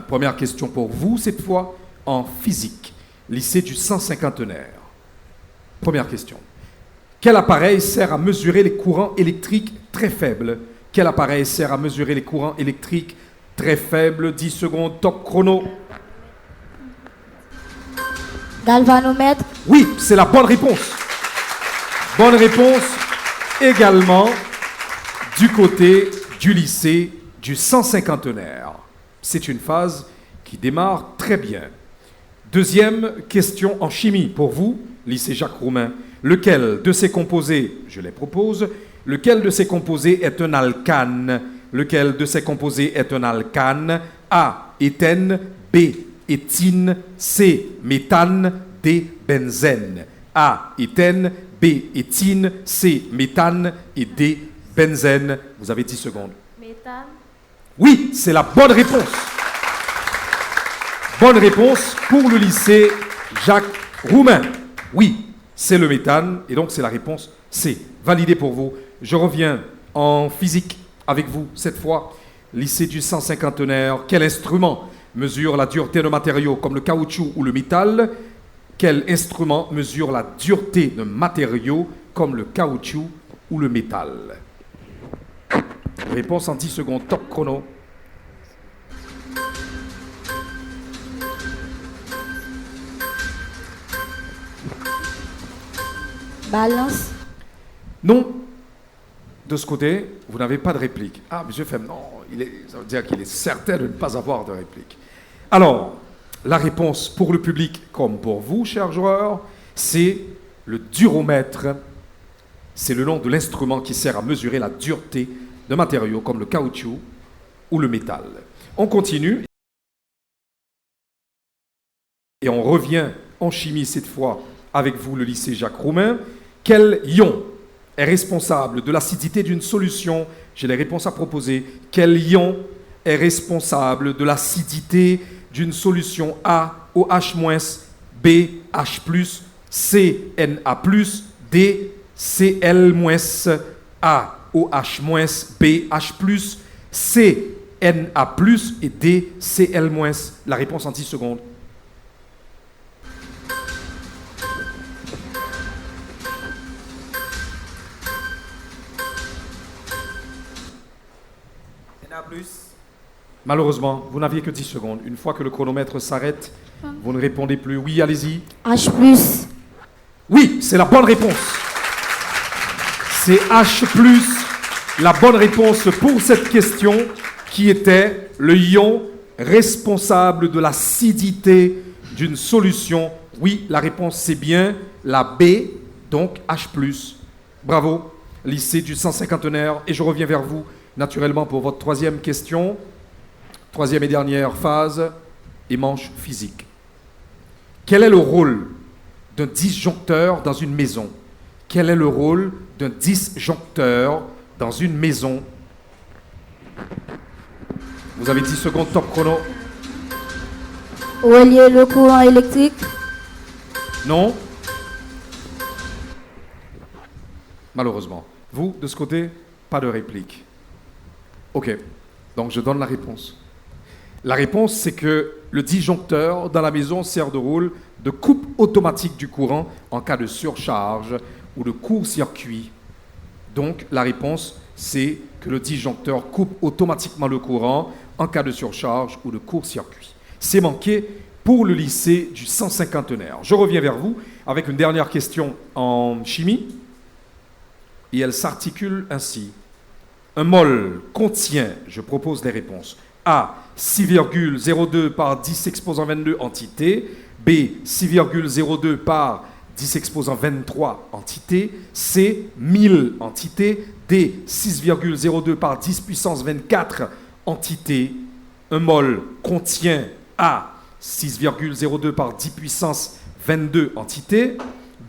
Première question pour vous, cette fois en physique. Lycée du 150enaire. Première question. Quel appareil sert à mesurer les courants électriques très faibles? Quel appareil sert à mesurer les courants électriques très faibles? 10 secondes, top chrono. Galvanomètre. Oui, c'est la bonne réponse. Bonne réponse également du côté du lycée du 150enaire. C'est une phase qui démarre très bien. Deuxième question en chimie pour vous, lycée Jacques Roumain. Lequel de ces composés, je les propose, lequel de ces composés est un alcane? Lequel de ces composés est un alcane? A, éthène, B, éthine, C, méthane, D, benzène. A, éthène, B, éthine, C, méthane et D, benzène. Vous avez 10 secondes. Méthane. Oui, c'est la bonne réponse. Bonne réponse pour le lycée Jacques Roumain. Oui, c'est le méthane et donc c'est la réponse C. Validé pour vous. Je reviens en physique avec vous cette fois. Lycée du 150enaire. Quel instrument mesure la dureté de matériaux comme le caoutchouc ou le métal? Quel instrument mesure la dureté de matériaux comme le caoutchouc ou le métal? Réponse en 10 secondes. Top chrono. Balance. Non. De ce côté, vous n'avez pas de réplique. Ah, monsieur Fem, non, ça veut dire qu'il est certain de ne pas avoir de réplique. Alors, la réponse pour le public comme pour vous, chers joueurs, c'est le duromètre. C'est le nom de l'instrument qui sert à mesurer la dureté de matériaux comme le caoutchouc ou le métal. On continue. Et on revient en chimie cette fois avec vous, le lycée Jacques Roumain. Quel ion est responsable de l'acidité d'une solution? J'ai les réponses à proposer. Quel ion est responsable de l'acidité d'une solution? A, OH-, B, H+, C, Na+, D, Cl-. A, OH-, B, H+, C, Na+, et D, Cl-. La réponse en 10 secondes. Malheureusement, vous n'aviez que 10 secondes. Une fois que le chronomètre s'arrête, vous ne répondez plus. Oui, allez-y. H+. Oui, c'est la bonne réponse. C'est H+, la bonne réponse pour cette question qui était le ion responsable de l'acidité d'une solution. Oui, la réponse c'est bien la B, donc H+. Bravo, lycée du 150e. Et je reviens vers vous naturellement pour votre troisième question. Troisième et dernière phase, et manche physique. Quel est le rôle d'un disjoncteur dans une maison? Quel est le rôle d'un disjoncteur dans une maison? Vous avez 10 secondes, top chrono. Relier le courant électrique. Non? Malheureusement. Vous, de ce côté, pas de réplique. Ok, donc je donne la réponse. La réponse, c'est que le disjoncteur dans la maison sert de rôle de coupe automatique du courant en cas de surcharge ou de court-circuit. Donc, la réponse, c'est que le disjoncteur coupe automatiquement le courant en cas de surcharge ou de court-circuit. C'est manqué pour le lycée du 150e. Je reviens vers vous avec une dernière question en chimie. Et elle s'articule ainsi. Un mol contient, je propose les réponses, A, 6,02 par 10 exposant 22 entités, B, 6,02 par 10 exposant 23 entités, C, 1000 entités, D, 6,02 par 10 puissance 24 entités. Un mol contient A, 6,02 par 10 puissance 22 entités,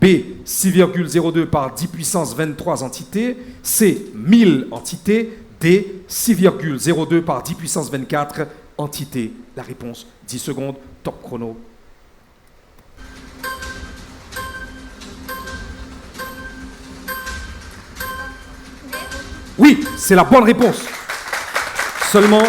B, 6,02 par 10 puissance 23 entités, C, 1000 entités, D, 6,02 par 10 puissance 24 entités. La réponse, 10 secondes, top chrono. Oui, c'est la bonne réponse. Seulement,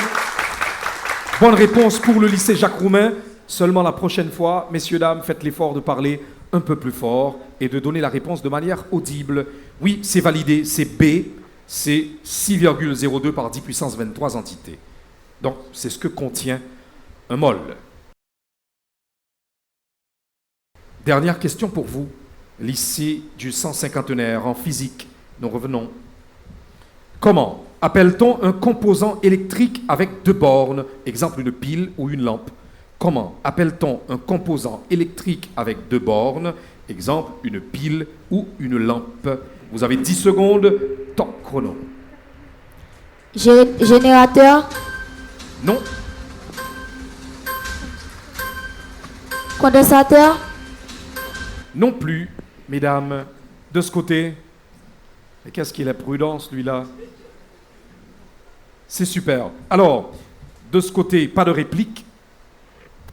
bonne réponse pour le lycée Jacques Roumain. Seulement la prochaine fois, messieurs, dames, faites l'effort de parler un peu plus fort et de donner la réponse de manière audible. Oui, c'est validé, c'est B, c'est 6,02 par 10 puissance 23 entités. Donc, c'est ce que contient un mol. Dernière question pour vous, lycée du 150e en physique. Nous revenons. Comment appelle-t-on un composant électrique avec deux bornes, exemple une pile ou une lampe? Comment appelle-t-on un composant électrique avec deux bornes, exemple une pile ou une lampe? Vous avez 10 secondes, top chrono. Générateur. Non. Condensateur. Non plus, mesdames. De ce côté. Et qu'est-ce qu'il est prudent, celui-là? C'est super. Alors, de ce côté, pas de réplique.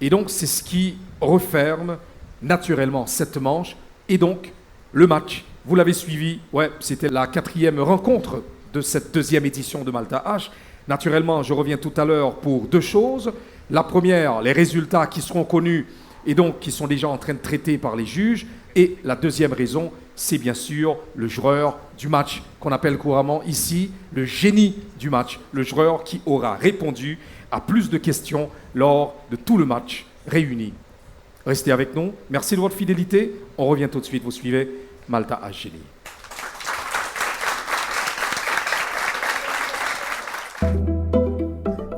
Et donc, c'est ce qui referme naturellement cette manche. Et donc, le match. Vous l'avez suivi. Ouais, c'était la 4e rencontre de cette 2e édition de Malta H. Naturellement, je reviens tout à l'heure pour deux choses. La première, les résultats qui seront connus et donc qui sont déjà en train de traiter par les juges. Et la deuxième raison, c'est bien sûr le joueur du match qu'on appelle couramment ici le génie du match. Le joueur qui aura répondu à plus de questions lors de tout le match réuni. Restez avec nous. Merci de votre fidélité. On revient tout de suite. Vous suivez Malta H Génie.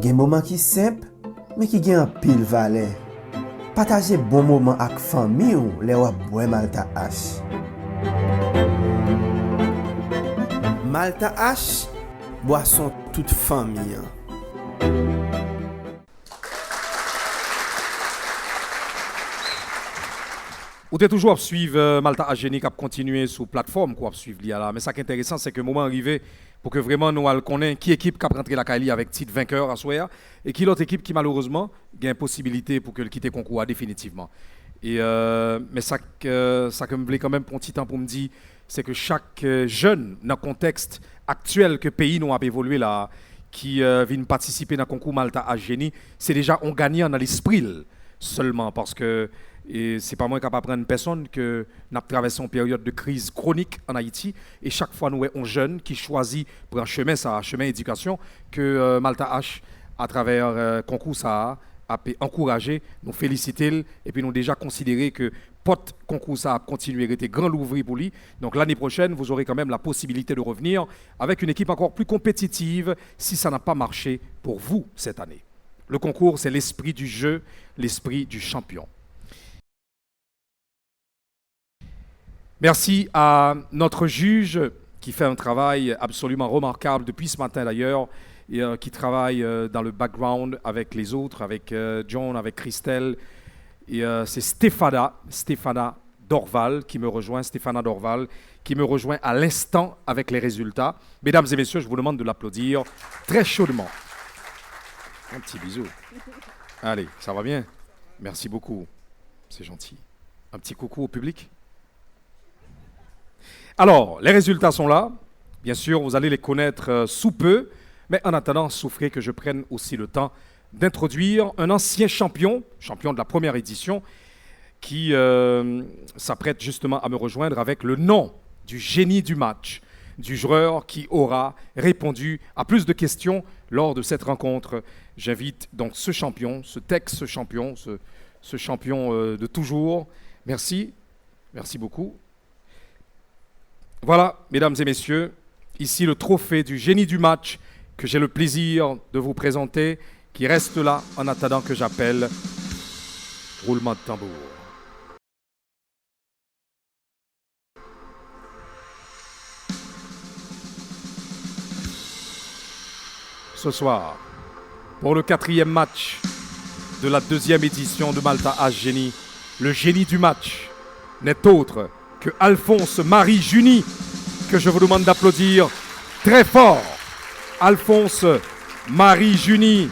Gen moment qui simple, mais qui gen pile valeur. Partager bon moment avec famille ou les wap boire Malta H. Malta H, boisson toute famille. Vous êtes toujours à suivre Malta H Génie qui a continué sur plateforme quoi suivre là. Mais ça qui est intéressant c'est que le moment arrivé pour que vraiment nous connaissions qui équipe qui a rentré la Kali avec titre vainqueur à soir et qui l'autre équipe qui malheureusement a une possibilité pour que le quitte le concours définitivement. Et mais ça que me voulait quand même pour un petit temps pour me dire c'est que chaque jeune dans le contexte actuel que le pays nous a évolué là qui vient participer dans le concours Malta H Génie, c'est déjà on gagnant dans l'esprit seulement parce que et c'est pas moi capable de prendre une personne que nous avons traversé une période de crise chronique en Haïti et chaque fois nous avons un jeune qui choisit pour un chemin ça chemin éducation que Malta H à travers concours ça a encouragé nous féliciter et puis nous déjà considéré que pote concours ça a continué à être grand l'ouvrier pour lui. Donc l'année prochaine vous aurez quand même la possibilité de revenir avec une équipe encore plus compétitive si ça n'a pas marché pour vous cette année. Le concours c'est l'esprit du jeu, l'esprit du champion. Merci à notre juge qui fait un travail absolument remarquable depuis ce matin d'ailleurs, et qui travaille dans le background avec les autres, avec John, avec Christelle. Et c'est Stéphana Dorval qui me rejoint, à l'instant avec les résultats. Mesdames et messieurs, je vous demande de l'applaudir très chaudement. Un petit bisou. Allez, ça va bien? Merci beaucoup, c'est gentil. Un petit coucou au public. Alors, les résultats sont là. Bien sûr, vous allez les connaître sous peu. Mais en attendant, souffrez que je prenne aussi le temps d'introduire un ancien champion de la première édition, qui s'apprête justement à me rejoindre avec le nom du génie du match, du joueur qui aura répondu à plus de questions lors de cette rencontre. J'invite donc ce champion de toujours. Merci beaucoup. Voilà, mesdames et messieurs, ici le trophée du génie du match que j'ai le plaisir de vous présenter, qui reste là en attendant que j'appelle. Roulement de tambour. Ce soir, pour le 4e match de la 2e édition de Malta H Génie, le génie du match n'est autre que Alphonse Marie Juni, que je vous demande d'applaudir très fort. Alphonse Marie Juni,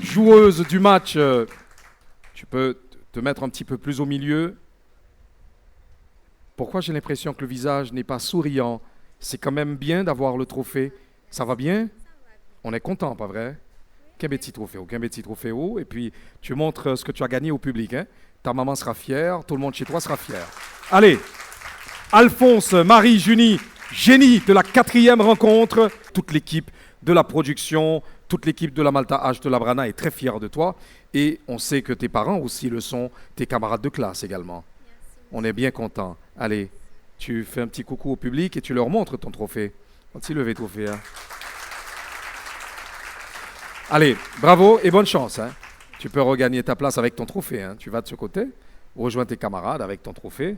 joueuse du match. Tu peux te mettre un petit peu plus au milieu. Pourquoi j'ai l'impression que le visage n'est pas souriant? C'est quand même bien d'avoir le trophée. Ça va bien? On est content, pas vrai? Qu'un petit trophée haut. Et puis, tu montres ce que tu as gagné au public. Hein? Ta maman sera fière, tout le monde chez toi sera fier. Allez, Alphonse Marie Juni, génie de la 4e rencontre. Toute l'équipe de la production, toute l'équipe de la Malta H de la Brana est très fière de toi. Et on sait que tes parents aussi le sont, tes camarades de classe également. On est bien contents. Allez, tu fais un petit coucou au public et tu leur montres ton trophée. Vas-y, levez ton trophée. Hein. Allez, bravo et bonne chance. Hein. Tu peux regagner ta place avec ton trophée. Hein. Tu vas de ce côté, rejoins tes camarades avec ton trophée.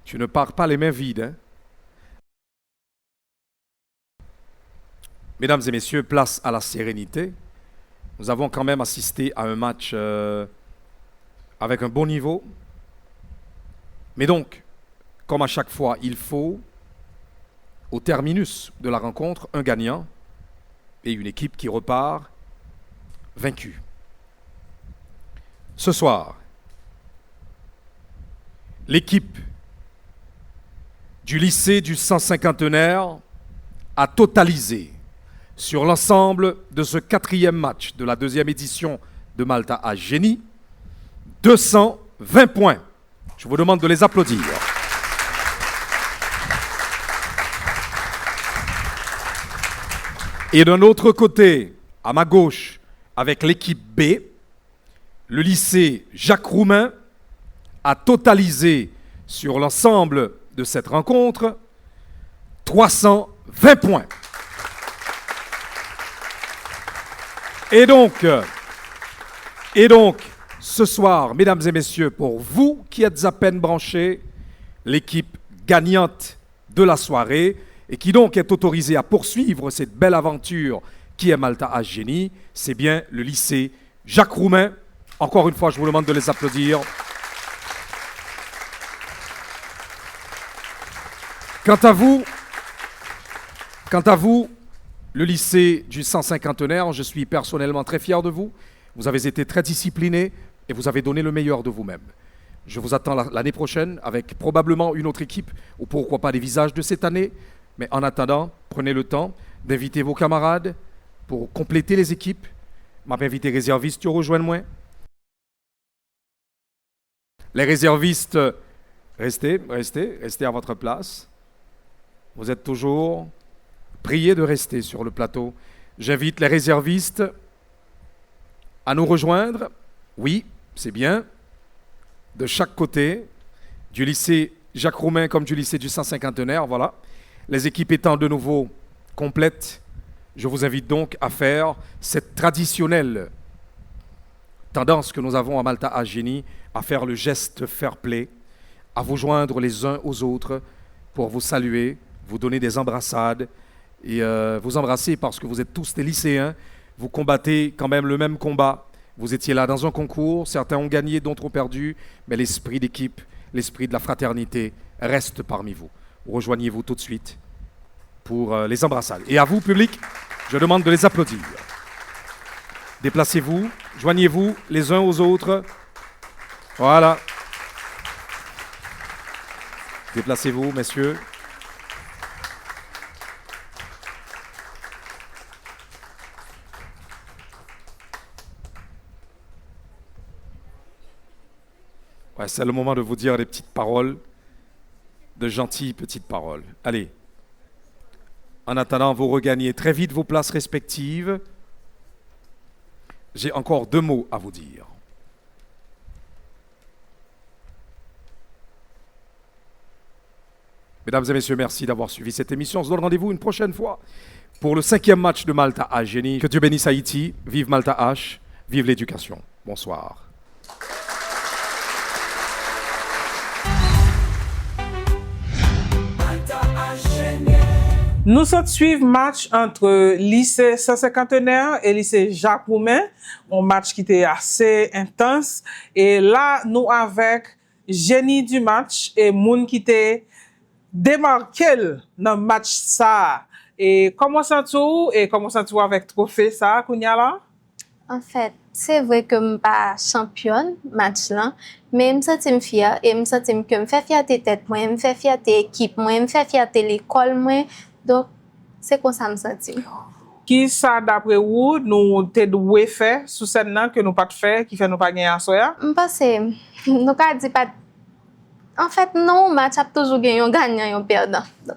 Tu ne pars pas les mains vides. Hein. Mesdames et messieurs, place à la sérénité. Nous avons quand même assisté à un match avec un bon niveau. Mais donc, comme à chaque fois, il faut, au terminus de la rencontre, un gagnant et une équipe qui repart vaincue. Ce soir, l'équipe du lycée du 150e a totalisé sur l'ensemble de ce 4e match de la 2e édition de Malta H Génie 220 points. Je vous demande de les applaudir. Et d'un autre côté, à ma gauche, avec l'équipe B, le lycée Jacques Roumain a totalisé sur l'ensemble de cette rencontre 320 points. Et donc, ce soir, mesdames et messieurs, pour vous qui êtes à peine branchés, l'équipe gagnante de la soirée et qui donc est autorisée à poursuivre cette belle aventure qui est Malta H Génie, c'est bien le lycée Jacques Roumain. Encore une fois, je vous demande de les applaudir. Quant à vous, le lycée du 150e, je suis personnellement très fier de vous. Vous avez été très disciplinés et vous avez donné le meilleur de vous-même. Je vous attends l'année prochaine avec probablement une autre équipe ou pourquoi pas des visages de cette année. Mais en attendant, prenez le temps d'inviter vos camarades pour compléter les équipes. M'a invité réservistes, tu rejoins moi. Les réservistes, restez à votre place. Vous êtes toujours priés de rester sur le plateau. J'invite les réservistes à nous rejoindre. Oui, c'est bien. De chaque côté, du lycée Jacques Roumain comme du lycée du 150e, voilà. Les équipes étant de nouveau complètes, je vous invite donc à faire cette traditionnelle tendance que nous avons à Malta H Génie, à faire le geste fair play, à vous joindre les uns aux autres pour vous saluer, vous donner des embrassades et vous embrasser parce que vous êtes tous des lycéens. Vous combattez quand même le même combat. Vous étiez là dans un concours, certains ont gagné, d'autres ont perdu, mais l'esprit d'équipe, l'esprit de la fraternité reste parmi vous. Rejoignez-vous tout de suite pour les embrassades. Et à vous, public, je demande de les applaudir. Déplacez-vous, joignez-vous les uns aux autres. Voilà. Déplacez-vous, messieurs. Ouais, c'est le moment de vous dire des petites paroles, de gentilles petites paroles. Allez. En attendant, vous regagnez très vite vos places respectives. J'ai encore 2 mots à vous dire. Mesdames et messieurs, merci d'avoir suivi cette émission. On se donne rendez-vous une prochaine fois pour le 5e match de Malta H. Génie. Que Dieu bénisse Haïti. Vive Malta H. Vive l'éducation. Bonsoir. Nous sommes suivre match entre lycée 150 et lycée Jacques Roumain, un match qui était assez intense. Et là, nous avec génie du match et moun qui était démarqué dans le match ça. Et comment sens-tu avec trophée ça, Kounia là? En fait, c'est vrai que je ne suis pas championne match là, mais je me sens fière et je me sens que je me fais fierté tête, moi, je me fais fierté équipe, moi, je me fais fierté l'école, moi. Donc, c'est comme ça que je me sens. Qui ça, d'après vous, nous devons faire sous scène que nous pas fait, qui fait nous pas gagner à soya? Je pense que nous ne dit pas. En fait, non, match a toujours gagné un gagnant et un perdant. Donc,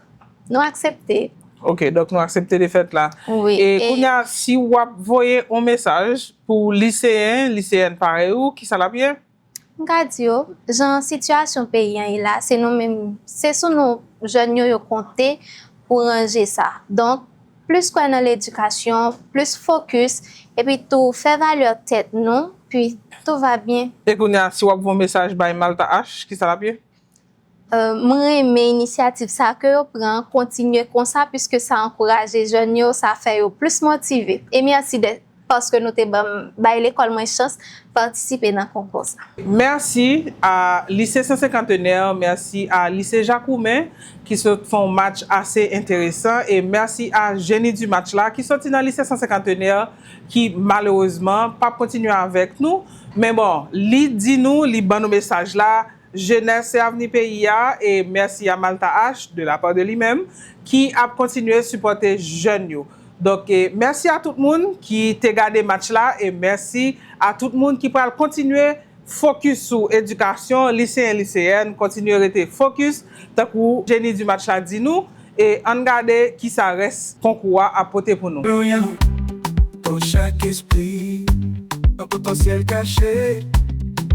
nous acceptons. Ok, donc nous acceptons les fêtes là. Oui. Et si vous voyez un message pour lycéennes pareil ou qui ça l'a bien? Gadio, genre situation pays là, c'est nous même, c'est sur nos jeunes yo compter pour ranger ça. Donc plus qu'on dans l'éducation, plus focus et puis tout faire valeur tête nous, puis tout va bien. Et si vous avez un message by Malta H, qui ça l'a bien? Moi aimé initiative ça que yo prend, continuer comme ça puisque ça encourage les jeunes yo, ça fait yo plus motivé. Et merci parce que nous te ba l'école moins chance participer dans concours. Merci à lycée 150, merci à lycée Jacques Roumain qui se font un match assez intéressant et merci à Génie du match là qui sorti dans lycée 150 qui malheureusement pas continuer avec nous mais bon, li dit nous, li ban nos messages là jeunesse et avenir pays et merci à Malta H de la part de lui-même qui a continué à supporter jeunes yo. Donc, merci à tout le monde qui t'a regardé le match là et merci à tout le monde qui peut continuer focus sur l'éducation, lycéens et lycéennes, continuer à rester focus. Tant que Génie du match là dit nous et on regarde qui ça reste concours à porter pour nous. Dans chaque esprit, un potentiel caché.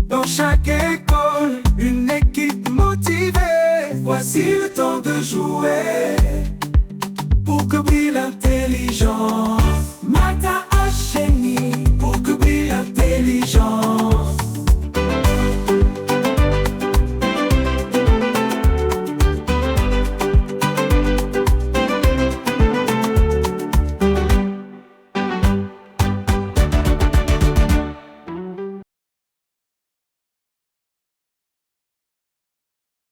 Dans chaque école, une équipe motivée. Voici le temps de jouer.